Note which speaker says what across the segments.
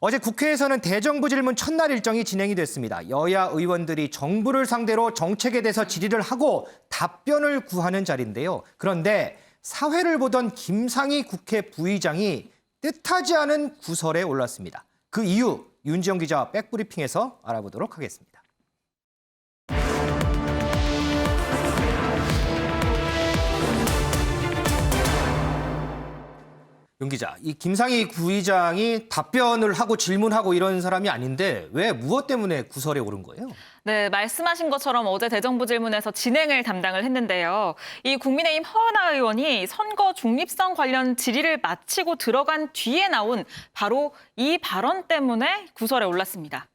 Speaker 1: 어제 국회에서는 대정부 질문 첫날 일정이 진행이 됐습니다. 여야 의원들이 정부를 상대로 정책에 대해서 질의를 하고 답변을 구하는 자리인데요. 그런데 사회를 보던 김상희 국회 부의장이 뜻하지 않은 구설에 올랐습니다. 그 이유 윤지영 기자 백브리핑에서 알아보도록 하겠습니다. 윤 기자, 이 김상희 부의장이 답변을 하고 질문하고 이런 사람이 아닌데 왜 무엇 때문에 구설에 오른 거예요?
Speaker 2: 네, 말씀하신 것처럼 어제 대정부 질문에서 진행을 담당을 했는데요. 이 국민의힘 허은하 의원이 선거 중립성 관련 질의를 마치고 들어간 뒤에 나온 바로 이 발언 때문에 구설에 올랐습니다.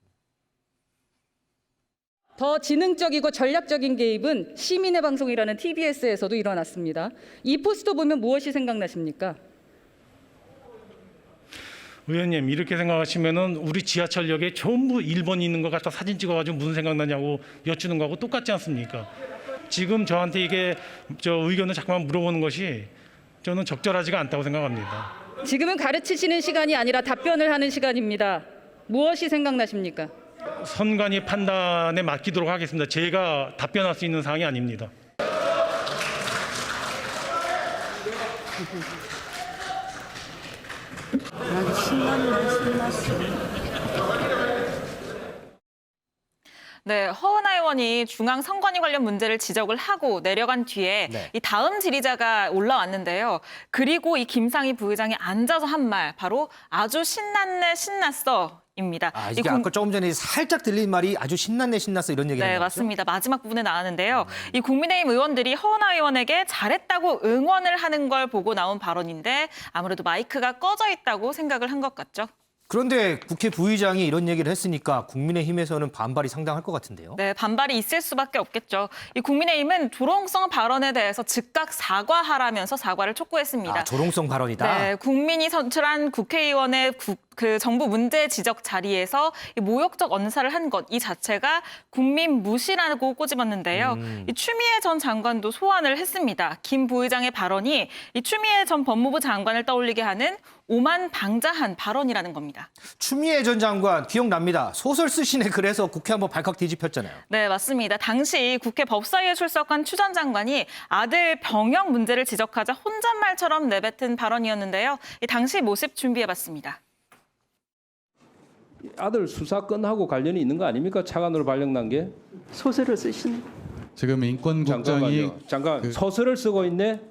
Speaker 3: 더 지능적이고 전략적인 개입은 시민의 방송이라는 TBS에서도 일어났습니다. 이 포스터 보면 무엇이 생각나십니까?
Speaker 4: 의원님, 이렇게 생각하시면은 우리 지하철역에 전부 1번 있는 것 갖다 사진 찍어가지고 무슨 생각나냐고 여쭈는 거하고 똑같지 않습니까? 지금 저한테 이게 의견을 자꾸만 물어보는 것이 저는 적절하지가 않다고 생각합니다.
Speaker 3: 지금은 가르치시는 시간이 아니라 답변을 하는 시간입니다. 무엇이 생각나십니까?
Speaker 4: 선관위 판단에 맡기도록 하겠습니다. 제가 답변할 수 있는 사항이 아닙니다.
Speaker 2: 네, 허은하 의원이 중앙선관위 관련 문제를 지적을 하고 내려간 뒤에 이 다음 질의자가 올라왔는데요. 그리고 이 김상희 부의장이 앉아서 한 말, 바로 아주 신났네, 신났어. 입니다.
Speaker 1: 이게 아까 조금 전에 살짝 들린 말이 아주 신났네, 신났어 이런 얘기를
Speaker 2: 네, 맞습니다. 마지막 부분에 나왔는데요. 이 국민의힘 의원들이 허은하 의원에게 잘했다고 응원을 하는 걸 보고 나온 발언인데 아무래도 마이크가 꺼져 있다고 생각을 한 것 같죠.
Speaker 1: 그런데 국회 부의장이 이런 얘기를 했으니까 국민의힘에서는 반발이 상당할 것 같은데요.
Speaker 2: 네, 반발이 있을 수밖에 없겠죠. 이 국민의힘은 조롱성 발언에 대해서 즉각 사과하라면서 사과를 촉구했습니다.
Speaker 1: 조롱성 발언이다.
Speaker 2: 네, 국민이 선출한 국회의원의 정부 문제 지적 자리에서 이 모욕적 언사를 한 것 이 자체가 국민 무시라고 꼬집었는데요. 이 추미애 전 장관도 소환을 했습니다. 김 부의장의 발언이 이 추미애 전 법무부 장관을 떠올리게 하는 오만방자한 발언이라는 겁니다.
Speaker 1: 추미애 전 장관 기억납니다. 소설 쓰시네 그래서 국회 한번 발칵 뒤집혔잖아요.
Speaker 2: 네, 맞습니다. 당시 국회 법사위에 출석한 추 전 장관이 아들 병역 문제를 지적하자 혼잣말처럼 내뱉은 발언이었는데요. 이 당시 모습 준비해봤습니다.
Speaker 5: 아들 수사건하고 관련이 있는 거 아닙니까? 차관으로 발령난 게.
Speaker 6: 소설을 쓰시네.
Speaker 7: 지금 인권국장이
Speaker 5: 잠깐 소설을 쓰고 있네.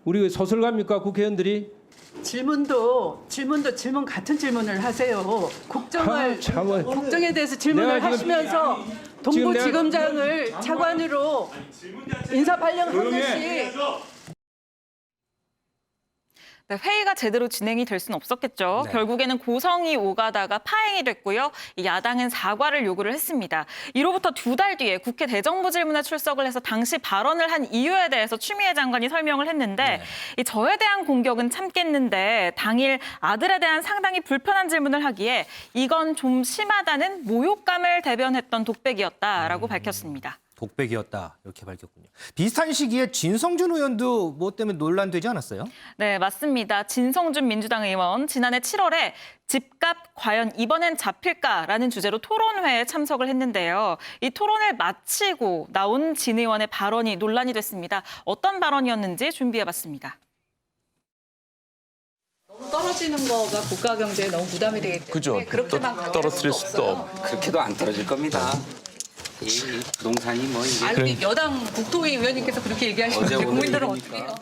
Speaker 5: 우리 소설가입니까 국회의원들이?
Speaker 6: 질문 같은 질문을 하세요. 국정에 대해서 질문을 하시면서 동부지검장을 차관으로 인사 발령한 것이
Speaker 2: 네, 회의가 제대로 진행이 될 수는 없었겠죠.
Speaker 1: 네.
Speaker 2: 결국에는 고성이 오가다가 파행이 됐고요. 야당은 사과를 요구를 했습니다. 이로부터 2달 뒤에 국회 대정부 질문에 출석을 해서 당시 발언을 한 이유에 대해서 추미애 장관이 설명을 했는데 이 저에 대한 공격은 참겠는데 당일 아들에 대한 상당히 불편한 질문을 하기에 이건 좀 심하다는 모욕감을 대변했던 독백이었다라고 밝혔습니다.
Speaker 1: 독백이었다 이렇게 밝혔군요. 비슷한 시기에 진성준 의원도 뭐 때문에 논란되지 않았어요?
Speaker 2: 네, 맞습니다. 진성준 민주당 의원 지난해 7월에 집값 과연 이번엔 잡힐까라는 주제로 토론회에 참석을 했는데요. 이 토론을 마치고 나온 진 의원의 발언이 논란이 됐습니다. 어떤 발언이었는지 준비해봤습니다.
Speaker 3: 너무 떨어지는 거가 국가 경제에 너무 부담이 되기 때문에
Speaker 8: 그죠.
Speaker 3: 그렇게만
Speaker 8: 떨어뜨릴 수도 없고.
Speaker 9: 그렇게도 안 떨어질 겁니다. 이 부동산이 뭐 이게
Speaker 3: 아니 여당 국토위 의원님께서 그렇게 얘기하시는데
Speaker 9: 어제 오늘
Speaker 3: 국민들은
Speaker 9: 일이니까.
Speaker 3: 어떻게 해요?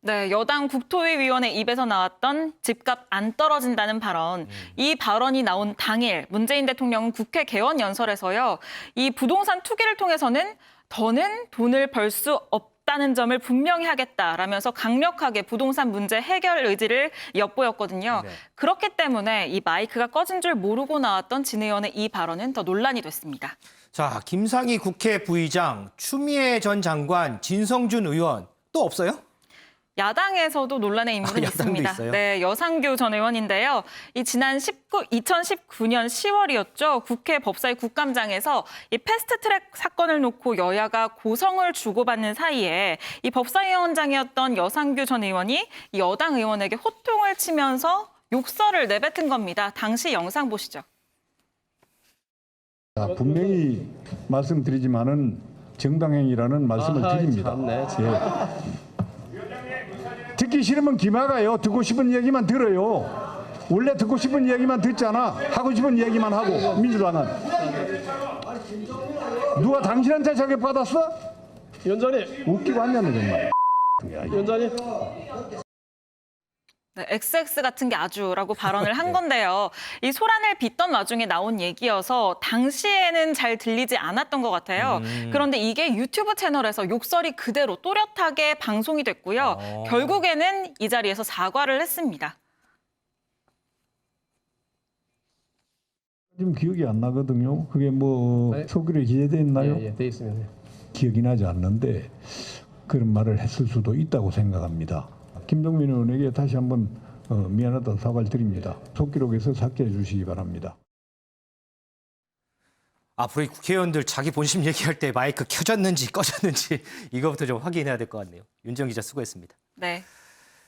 Speaker 2: 네, 여당 국토위 위원의 입에서 나왔던 집값 안 떨어진다는 발언. 이 발언이 나온 당일 문재인 대통령은 국회 개원 연설에서요. 이 부동산 투기를 통해서는 더는 돈을 벌 수 없다는 점을 분명히 하겠다라면서 강력하게 부동산 문제 해결 의지를 엿보였거든요.
Speaker 1: 네.
Speaker 2: 그렇기 때문에 이 마이크가 꺼진 줄 모르고 나왔던 진 의원의 이 발언은 더 논란이 됐습니다.
Speaker 1: 자, 김상희 국회 부의장, 추미애 전 장관, 진성준 의원 또 없어요?
Speaker 2: 야당에서도 논란의 인물은
Speaker 1: 야당도
Speaker 2: 있습니다.
Speaker 1: 있어요?
Speaker 2: 네, 여상규 전 의원인데요. 이 지난 2019년 10월이었죠. 국회 법사위 국감장에서 이 패스트트랙 사건을 놓고 여야가 고성을 주고받는 사이에 이 법사위원장이었던 여상규 전 의원이 이 여당 의원에게 호통을 치면서 욕설을 내뱉은 겁니다. 당시 영상 보시죠.
Speaker 8: 분명히 말씀드리지만은 정당행위라는 말씀을 드립니다. 예. 듣기 싫으면 기막아요. 듣고 싶은 얘기만 들어요. 원래 듣고 싶은 얘기만 듣잖아. 하고 싶은 얘기만 하고 민주당은. 누가 당신한테 자격받았어?
Speaker 5: 위원장님,
Speaker 8: 웃기고 앉냐네 정말.
Speaker 5: 위원장님.
Speaker 2: 네, XX 같은 게 아주라고 발언을 한 건데요. 이 소란을 빚던 와중에 나온 얘기여서 당시에는 잘 들리지 않았던 것 같아요. 그런데 이게 유튜브 채널에서 욕설이 그대로 또렷하게 방송이 됐고요. 결국에는 이 자리에서 사과를 했습니다.
Speaker 8: 지금 기억이 안 나거든요. 그게 뭐 소규로 기재돼 있나요?
Speaker 5: 예, 돼 있습니다.
Speaker 8: 기억이 나지 않는데 그런 말을 했을 수도 있다고 생각합니다. 김종민 의원에게 다시 한번 미안하다고 사과를 드립니다. 속기록에서 삭제해 주시기 바랍니다.
Speaker 1: 앞으로 이 국회의원들 자기 본심 얘기할 때 마이크 켜졌는지 꺼졌는지 이거부터 좀 확인해야 될 것 같네요. 윤정 기자 수고했습니다.
Speaker 2: 네.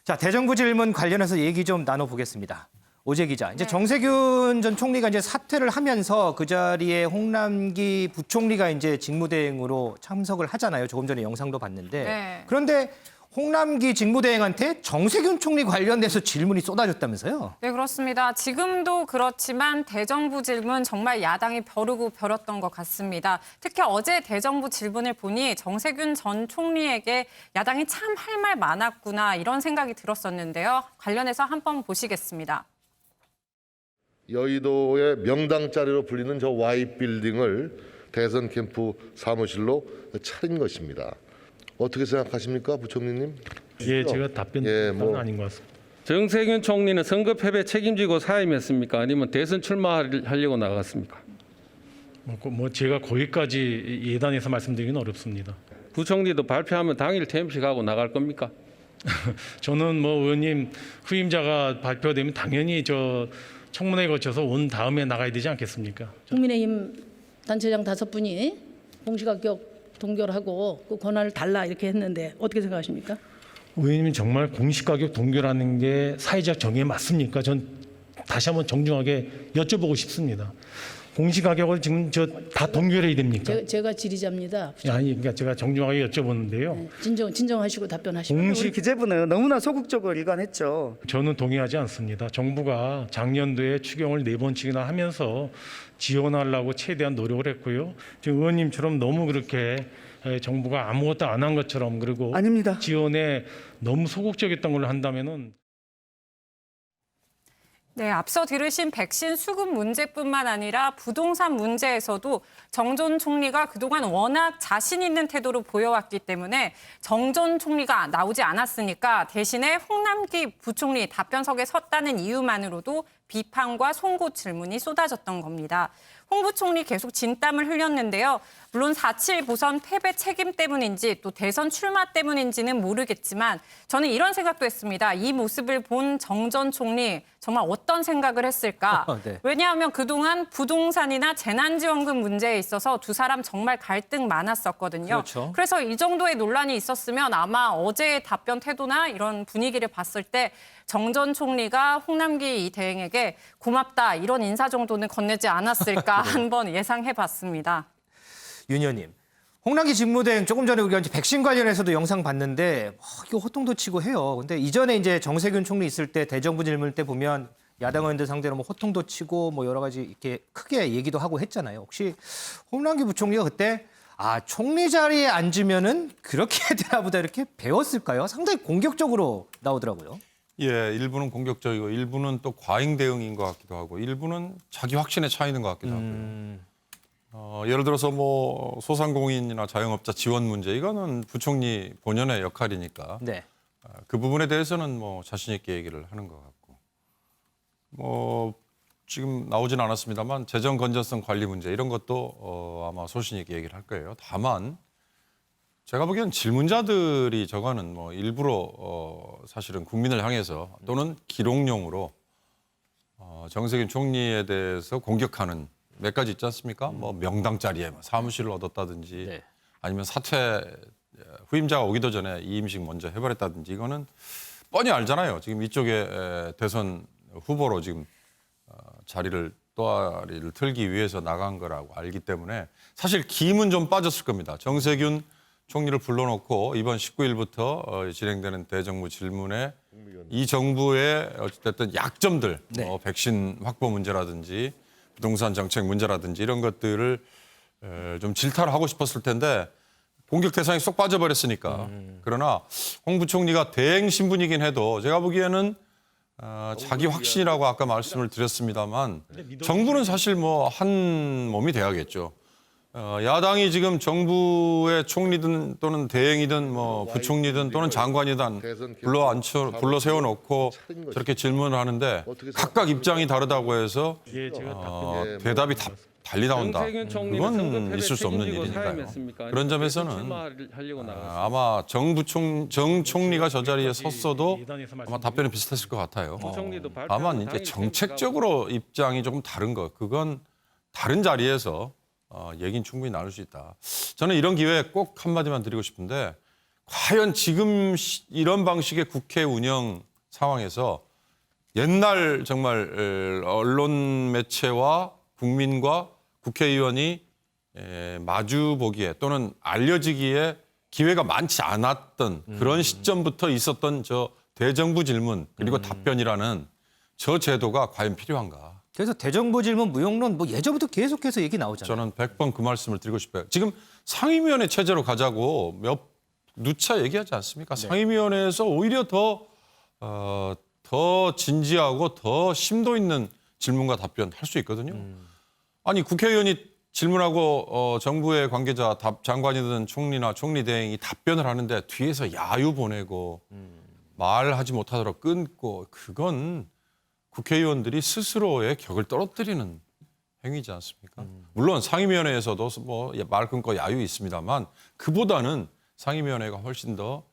Speaker 1: 자, 대정부 질문 관련해서 얘기 좀 나눠보겠습니다. 오재 기자, 이제 정세균 전 총리가 이제 사퇴를 하면서 그 자리에 홍남기 부총리가 이제 직무대행으로 참석을 하잖아요. 조금 전에 영상도 봤는데.
Speaker 10: 네.
Speaker 1: 그런데 홍남기 직무대행한테 정세균 총리 관련돼서 질문이 쏟아졌다면서요?
Speaker 10: 네, 그렇습니다. 지금도 그렇지만 대정부 질문 정말 야당이 벼르고 벼렸던 것 같습니다. 특히 어제 대정부 질문을 보니 정세균 전 총리에게 야당이 참 할 말 많았구나 이런 생각이 들었었는데요. 관련해서 한번 보시겠습니다.
Speaker 11: 여의도의 명당 자리로 불리는 저 Y빌딩을 대선 캠프 사무실로 차린 것입니다. 어떻게 생각하십니까, 부총리님?
Speaker 4: 예, 제가 답변은 아닌 것 같습니다.
Speaker 12: 정세균 총리는 선거 패배 책임지고 사임했습니까? 아니면 대선 출마하려고 나갔습니까?
Speaker 4: 뭐 제가 거기까지 예단해서 말씀드리기는 어렵습니다.
Speaker 12: 부총리도 발표하면 당일 퇴임식하고 나갈 겁니까?
Speaker 4: 저는 뭐 의원님 후임자가 발표되면 당연히 저 청문회 거쳐서 온 다음에 나가야 되지 않겠습니까?
Speaker 13: 국민의힘 단체장 5분이 공시가격 동결하고 그 권한을 달라 이렇게 했는데 어떻게 생각하십니까?
Speaker 4: 의원님 정말 공시가격 동결하는 게 사회적 정의에 맞습니까? 전 다시 한번 정중하게 여쭤보고 싶습니다. 공시가격을 지금 저 다 동결해야 됩니까?
Speaker 13: 제가 지리자입니다.
Speaker 4: 아니, 그러니까 제가 정중하게 여쭤보는데요.
Speaker 13: 네, 진정하시고 답변하시고.
Speaker 14: 우리 기재부는 너무나 소극적으로 일관했죠.
Speaker 4: 저는 동의하지 않습니다. 정부가 작년도에 추경을 4번씩이나 하면서 지원하려고 최대한 노력을 했고요. 지금 의원님처럼 너무 그렇게 정부가 아무것도 안 한 것처럼 그리고
Speaker 14: 아닙니다.
Speaker 4: 지원에 너무 소극적이었던 걸로 한다면은
Speaker 10: 네, 앞서 들으신 백신 수급 문제뿐만 아니라 부동산 문제에서도 정 전 총리가 그동안 워낙 자신 있는 태도로 보여왔기 때문에 정 전 총리가 나오지 않았으니까 대신에 홍남기 부총리 답변석에 섰다는 이유만으로도 비판과 송구 질문이 쏟아졌던 겁니다. 홍 부총리 계속 진땀을 흘렸는데요. 물론 4.7 보선 패배 책임 때문인지 또 대선 출마 때문인지는 모르겠지만 저는 이런 생각도 했습니다. 이 모습을 본 정 전 총리 정말 어떤 생각을 했을까?
Speaker 1: 네.
Speaker 10: 왜냐하면 그동안 부동산이나 재난지원금 문제에 있어서 두 사람 정말 갈등 많았었거든요.
Speaker 1: 그렇죠.
Speaker 10: 그래서 이 정도의 논란이 있었으면 아마 어제의 답변 태도나 이런 분위기를 봤을 때 정 전 총리가 홍남기 대행에게 고맙다 이런 인사 정도는 건네지 않았을까 한번 예상해봤습니다.
Speaker 1: 윤 의원님, 홍남기 직무대행 조금 전에 우리가 이제 백신 관련해서도 영상 봤는데 이거 호통도 치고 해요. 근데 이전에 이제 정세균 총리 있을 때 대정부 질문 때 보면 야당 의원들 상대로 뭐 호통도 치고 뭐 여러 가지 이렇게 크게 얘기도 하고 했잖아요. 혹시 홍남기 부총리가 그때 총리 자리에 앉으면은 그렇게 해야 되나 보다 이렇게 배웠을까요? 상당히 공격적으로 나오더라고요.
Speaker 15: 예, 일부는 공격적이고 일부는 또 과잉 대응인 것 같기도 하고 일부는 자기 확신에 차이는 것 같기도 하고요. 예를 들어서 뭐 소상공인이나 자영업자 지원 문제 이거는 부총리 본연의 역할이니까
Speaker 1: 네.
Speaker 15: 그 부분에 대해서는 뭐 자신 있게 얘기를 하는 것 같고 뭐 지금 나오진 않았습니다만 재정 건전성 관리 문제 이런 것도 아마 소신 있게 얘기를 할 거예요. 다만 제가 보기엔 질문자들이 저거는 뭐 일부러 사실은 국민을 향해서 또는 기록용으로 정세균 총리에 대해서 공격하는 몇 가지 있지 않습니까? 뭐 명당 자리에 사무실을 얻었다든지 아니면 사퇴 후임자가 오기도 전에 이임식 먼저 해버렸다든지 이거는 뻔히 알잖아요. 지금 이쪽에 대선 후보로 지금 또아리를 틀기 위해서 나간 거라고 알기 때문에 사실 김은 좀 빠졌을 겁니다. 정세균 총리를 불러놓고 이번 19일부터 진행되는 대정부 질문에 이 정부의 어쨌든 약점들, 백신 확보 문제라든지 부동산 정책 문제라든지 이런 것들을 좀 질타를 하고 싶었을 텐데 공격 대상이 쏙 빠져버렸으니까. 그러나 홍 부총리가 대행 신분이긴 해도 제가 보기에는 자기 확신이라고 아까 말씀을 드렸습니다만 정부는 사실 뭐 한 몸이 돼야겠죠. 야당이 지금 정부의 총리든 또는 대행이든 뭐 부총리든 또는 장관이든 불러 세워놓고 저렇게 질문을 하는데 각각 입장이 다르다고 해서 대답이 대답이 나온다. 그건 있을 수 없는 일이니까요. 그런 점에서는 아마 정 총리가 저 자리에 섰어도 아마 답변이 비슷했을 것 같아요. 다만 이제 정책적으로 입장이 조금 다른 것, 그건 다른 자리에서 얘기는 충분히 나눌 수 있다. 저는 이런 기회에 꼭 한마디만 드리고 싶은데 과연 지금 이런 방식의 국회 운영 상황에서 옛날 정말 언론 매체와 국민과 국회의원이 마주 보기에 또는 알려지기에 기회가 많지 않았던 그런 시점부터 있었던 저 대정부 질문 그리고 답변이라는 저 제도가 과연 필요한가?
Speaker 1: 그래서 대정부 질문 무용론 뭐 예전부터 계속해서 얘기 나오잖아요.
Speaker 15: 저는 100번 그 말씀을 드리고 싶어요. 지금 상임위원회 체제로 가자고 누차 얘기하지 않습니까? 상임위원회에서 오히려 더 진지하고 더 심도 있는 질문과 답변 할 수 있거든요. 아니 국회의원이 질문하고 정부의 관계자 장관이든 총리나 총리 대행이 답변을 하는데 뒤에서 야유 보내고 말하지 못하도록 끊고 그건 국회의원들이 스스로의 격을 떨어뜨리는 행위지 않습니까? 물론 상임위원회에서도 뭐 말 끊고 야유 있습니다만 그보다는 상임위원회가 훨씬 더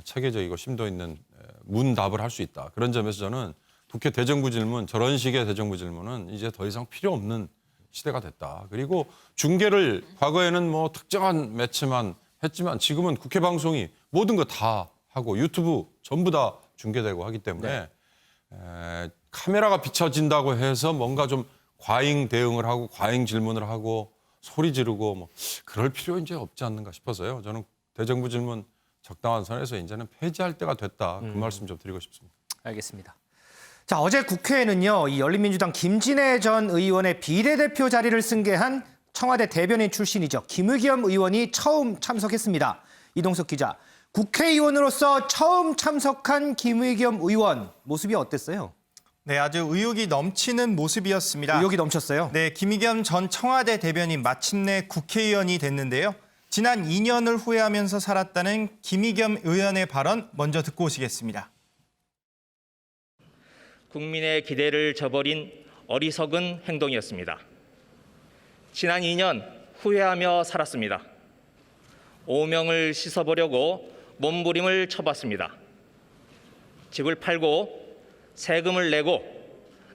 Speaker 15: 체계적이고 심도 있는 문답을 할 수 있다. 그런 점에서 저는 국회 대정부 질문, 저런 식의 대정부 질문은 이제 더 이상 필요 없는 시대가 됐다. 그리고 중계를 과거에는 뭐 특정한 매체만 했지만 지금은 국회 방송이 모든 거 다 하고 유튜브 전부 다 중계되고 하기 때문에 카메라가 비춰진다고 해서 뭔가 좀 과잉 대응을 하고 과잉 질문을 하고 소리 지르고 뭐 그럴 필요 이제 없지 않는가 싶어서요. 저는 대정부 질문 적당한 선에서 이제는 폐지할 때가 됐다. 그 말씀 좀 드리고 싶습니다.
Speaker 1: 알겠습니다. 자, 어제 국회에는요, 이 열린민주당 김진애 전 의원의 비례대표 자리를 승계한 청와대 대변인 출신이죠. 김의겸 의원이 처음 참석했습니다. 이동석 기자, 국회의원으로서 처음 참석한 김의겸 의원 모습이 어땠어요?
Speaker 16: 네, 아주 의욕이 넘치는 모습이었습니다.
Speaker 1: 의욕이 넘쳤어요?
Speaker 16: 네, 김의겸 전 청와대 대변인 마침내 국회의원이 됐는데요. 지난 2년을 후회하면서 살았다는 김의겸 의원의 발언 먼저 듣고 오시겠습니다.
Speaker 17: 국민의 기대를 저버린 어리석은 행동이었습니다. 지난 2년 후회하며 살았습니다. 오명을 씻어보려고 몸부림을 쳐봤습니다. 집을 팔고 세금을 내고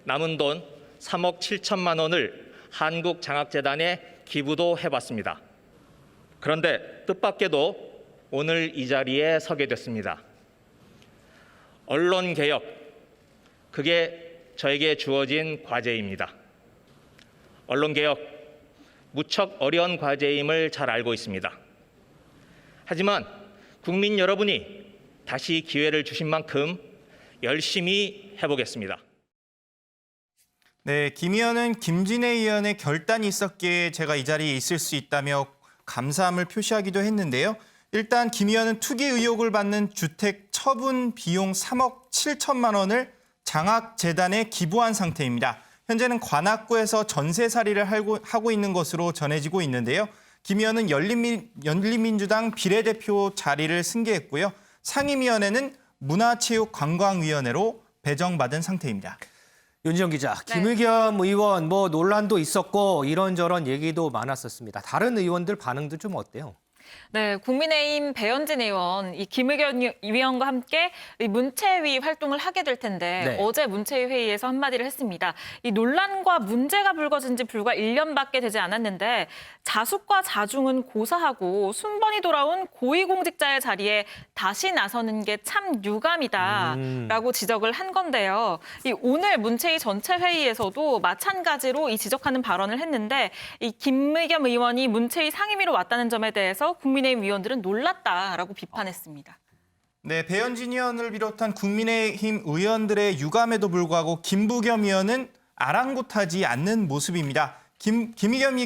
Speaker 17: 남은 돈 3억 7천만 원을 한국장학재단에 기부도 해봤습니다. 그런데 뜻밖에도 오늘 이 자리에 서게 됐습니다. 언론개혁, 그게 저에게 주어진 과제입니다. 언론개혁, 무척 어려운 과제임을 잘 알고 있습니다. 하지만 국민 여러분이 다시 기회를 주신 만큼 열심히 해보겠습니다.
Speaker 16: 네, 김 의원은 김진애 의원의 결단이 있었기에 제가 이 자리에 있을 수 있다며 감사함을 표시하기도 했는데요. 일단 김 의원은 투기 의혹을 받는 주택 처분 비용 3억 7천만 원을 장학재단에 기부한 상태입니다. 현재는 관악구에서 전세살이를 하고 있는 것으로 전해지고 있는데요. 김 의원은 열린민주당 비례대표 자리를 승계했고요. 상임위원회는 문화체육관광위원회로 배정받은 상태입니다.
Speaker 1: 윤지영 기자, 김의겸 의원 뭐 논란도 있었고 이런저런 얘기도 많았었습니다. 다른 의원들 반응도 좀 어때요?
Speaker 2: 네, 국민의힘 배현진 의원, 이 김의겸 위원과 함께 이 문체위 활동을 하게 될 텐데
Speaker 1: 네.
Speaker 2: 어제 문체위 회의에서 한마디를 했습니다. 이 논란과 문제가 불거진 지 불과 1년밖에 되지 않았는데 자숙과 자중은 고사하고 순번이 돌아온 고위공직자의 자리에 다시 나서는 게 참 유감이다라고 지적을 한 건데요. 이 오늘 문체위 전체 회의에서도 마찬가지로 이 지적하는 발언을 했는데 이 김의겸 의원이 문체위 상임위로 왔다는 점에 대해서 국민의힘 위원들은 놀랐다라고 비판했습니다.
Speaker 16: 네, 배현진 의원을 비롯한 국민의힘 의원들의 유감에도 불구하고 김부겸 의원은 아랑곳하지 않는 모습입니다. 김의겸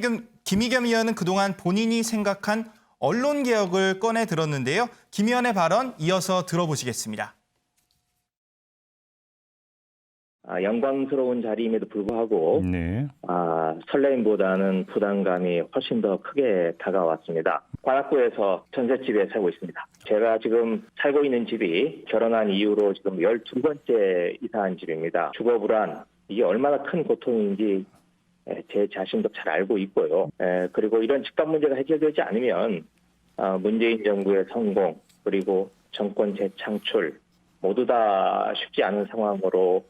Speaker 16: 의원은 그동안 본인이 생각한 언론개혁을 꺼내 들었는데요. 김 의원의 발언 이어서 들어보시겠습니다.
Speaker 17: 영광스러운 자리임에도 불구하고 설레임보다는 부담감이 훨씬 더 크게 다가왔습니다. 관악구에서 전셋집에 살고 있습니다. 제가 지금 살고 있는 집이 결혼한 이후로 지금 12번째 이사한 집입니다. 주거 불안, 이게 얼마나 큰 고통인지 제 자신도 잘 알고 있고요. 그리고 이런 집값 문제가 해결되지 않으면 문재인 정부의 성공 그리고 정권 재창출 모두 다 쉽지 않은 상황으로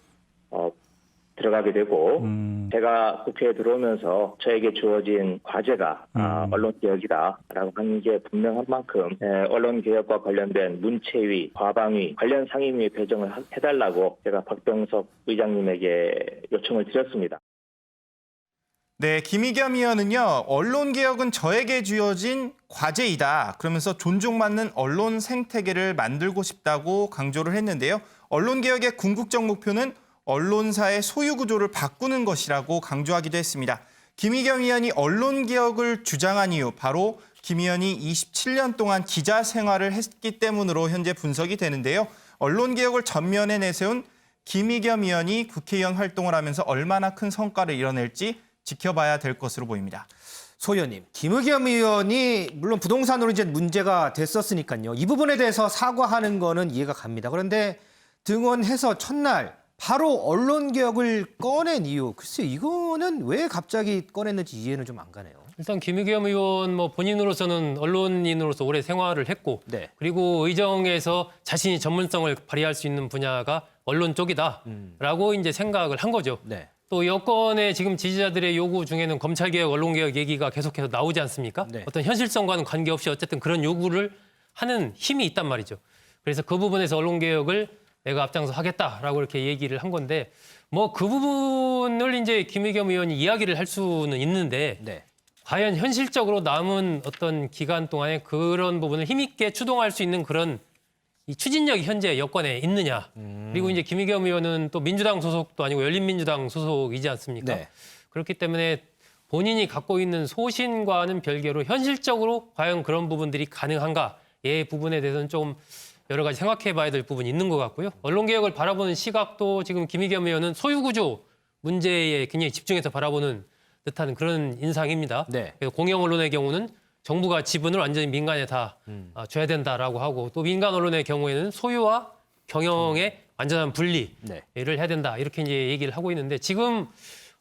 Speaker 17: 들어가게 되고 제가 국회에 들어오면서 저에게 주어진 과제가 언론개혁이다라고 하는 게 분명한 만큼 언론개혁과 관련된 문체위, 과방위, 관련 상임위 배정을 해달라고 제가 박병석 의장님에게 요청을 드렸습니다.
Speaker 16: 네, 김의겸 의원은요. 언론개혁은 저에게 주어진 과제이다. 그러면서 존중받는 언론 생태계를 만들고 싶다고 강조를 했는데요. 언론개혁의 궁극적 목표는 언론사의 소유구조를 바꾸는 것이라고 강조하기도 했습니다. 김의겸 의원이 언론개혁을 주장한 이유, 바로 김 의원이 27년 동안 기자 생활을 했기 때문으로 현재 분석이 되는데요. 언론개혁을 전면에 내세운 김의겸 의원이 국회의원 활동을 하면서 얼마나 큰 성과를 이뤄낼지 지켜봐야 될 것으로 보입니다.
Speaker 1: 소 의원님, 김의겸 의원이 물론 부동산으로 이제 문제가 됐었으니까요. 이 부분에 대해서 사과하는 거는 이해가 갑니다. 그런데 등원해서 첫날 바로 언론개혁을 꺼낸 이유, 글쎄 이거는 왜 갑자기 꺼냈는지 이해는 좀 안 가네요.
Speaker 18: 일단 김의겸 의원 본인으로서는 언론인으로서 오래 생활을 했고 그리고 의정에서 자신이 전문성을 발휘할 수 있는 분야가 언론 쪽이다라고 이제 생각을 한 거죠. 또 여권의 지금 지지자들의 요구 중에는 검찰개혁, 언론개혁 얘기가 계속해서 나오지 않습니까? 어떤 현실성과는 관계없이 어쨌든 그런 요구를 하는 힘이 있단 말이죠. 그래서 그 부분에서 언론개혁을 내가 앞장서 하겠다라고 이렇게 얘기를 한 건데 그 부분을 이제 김의겸 의원이 이야기를 할 수는 있는데 과연 현실적으로 남은 어떤 기간 동안에 그런 부분을 힘있게 추동할 수 있는 그런 이 추진력이 현재 여권에 있느냐. 그리고 이제 김의겸 의원은 또 민주당 소속도 아니고 열린민주당 소속이지 않습니까? 그렇기 때문에 본인이 갖고 있는 소신과는 별개로 현실적으로 과연 그런 부분들이 가능한가의 부분에 대해서는 좀 여러 가지 생각해 봐야 될 부분이 있는 것 같고요. 언론개혁을 바라보는 시각도 지금 김의겸 의원은 소유구조 문제에 굉장히 집중해서 바라보는 듯한 그런 인상입니다. 그래서 공영 언론의 경우는 정부가 지분을 완전히 민간에 다 줘야 된다라고 하고 또 민간 언론의 경우에는 소유와 경영의 완전한 분리를 해야 된다 이렇게 이제 얘기를 하고 있는데 지금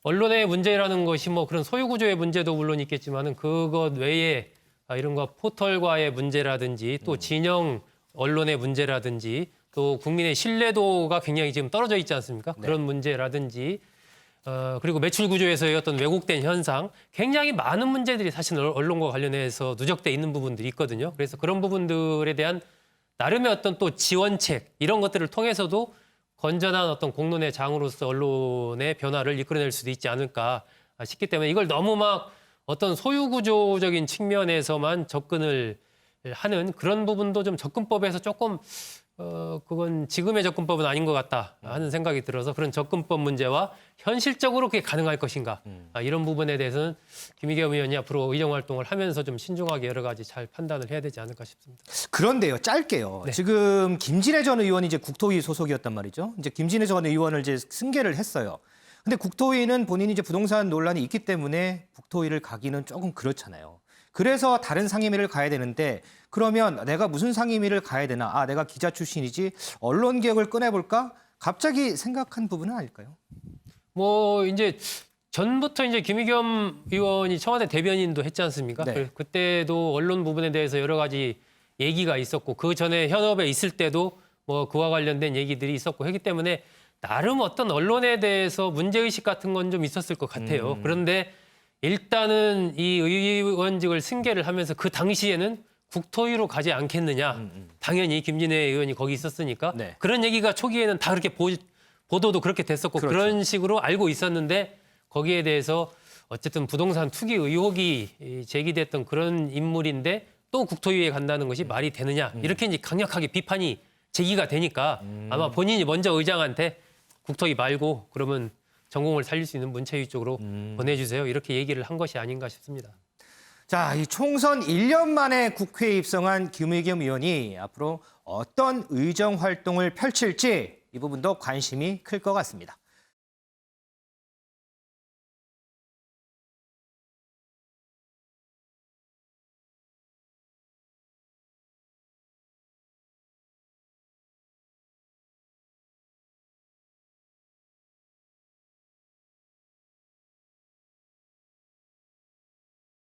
Speaker 18: 언론의 문제라는 것이 그런 소유구조의 문제도 물론 있겠지만은 그것 외에 이런 거 포털과의 문제라든지 또 진영 언론의 문제라든지 또 국민의 신뢰도가 굉장히 지금 떨어져 있지 않습니까? 그런 문제라든지 그리고 매출 구조에서의 어떤 왜곡된 현상, 굉장히 많은 문제들이 사실 언론과 관련해서 누적돼 있는 부분들이 있거든요. 그래서 그런 부분들에 대한 나름의 어떤 또 지원책 이런 것들을 통해서도 건전한 어떤 공론의 장으로서 언론의 변화를 이끌어낼 수도 있지 않을까 싶기 때문에 이걸 너무 어떤 소유구조적인 측면에서만 접근을 하는 그런 부분도 좀 접근법에서 조금 그건 지금의 접근법은 아닌 것 같다 하는 생각이 들어서 그런 접근법 문제와 현실적으로 그게 가능할 것인가 이런 부분에 대해서는 김의겸 의원이 앞으로 의정 활동을 하면서 좀 신중하게 여러 가지 잘 판단을 해야 되지 않을까 싶습니다.
Speaker 1: 그런데요, 짧게요. 지금 김진애 전 의원이 이제 국토위 소속이었단 말이죠. 이제 김진애 전 의원을 이제 승계를 했어요. 근데 국토위는 본인이 이제 부동산 논란이 있기 때문에 국토위를 가기는 조금 그렇잖아요. 그래서 다른 상임위를 가야 되는데 그러면 내가 무슨 상임위를 가야 되나? 내가 기자 출신이지 언론개혁을 꺼내볼까? 갑자기 생각한 부분은 아닐까요?
Speaker 18: 이제 전부터 이제 김의겸 의원이 청와대 대변인도 했지 않습니까?
Speaker 1: 네.
Speaker 18: 그때도 언론 부분에 대해서 여러 가지 얘기가 있었고 그 전에 현업에 있을 때도 뭐 그와 관련된 얘기들이 있었고 하기 때문에 나름 어떤 언론에 대해서 문제의식 같은 건 좀 있었을 것 같아요. 그런데 일단은 이 의원직을 승계를 하면서 그 당시에는 국토위로 가지 않겠느냐. 당연히 김진애 의원이 거기 있었으니까
Speaker 1: 네.
Speaker 18: 그런 얘기가 초기에는 다 그렇게 보도도 그렇게 됐었고
Speaker 1: 그렇죠.
Speaker 18: 그런 식으로 알고 있었는데 거기에 대해서 어쨌든 부동산 투기 의혹이 제기됐던 그런 인물인데 또 국토위에 간다는 것이 말이 되느냐. 이렇게 이제 강력하게 비판이 제기가 되니까 아마 본인이 먼저 의장한테 국토위 말고 그러면 전공을 살릴 수 있는 문체위 쪽으로 보내주세요. 이렇게 얘기를 한 것이 아닌가 싶습니다.
Speaker 1: 자, 이 총선 1년 만에 국회에 입성한 김의겸 의원이 앞으로 어떤 의정 활동을 펼칠지 이 부분도 관심이 클 것 같습니다.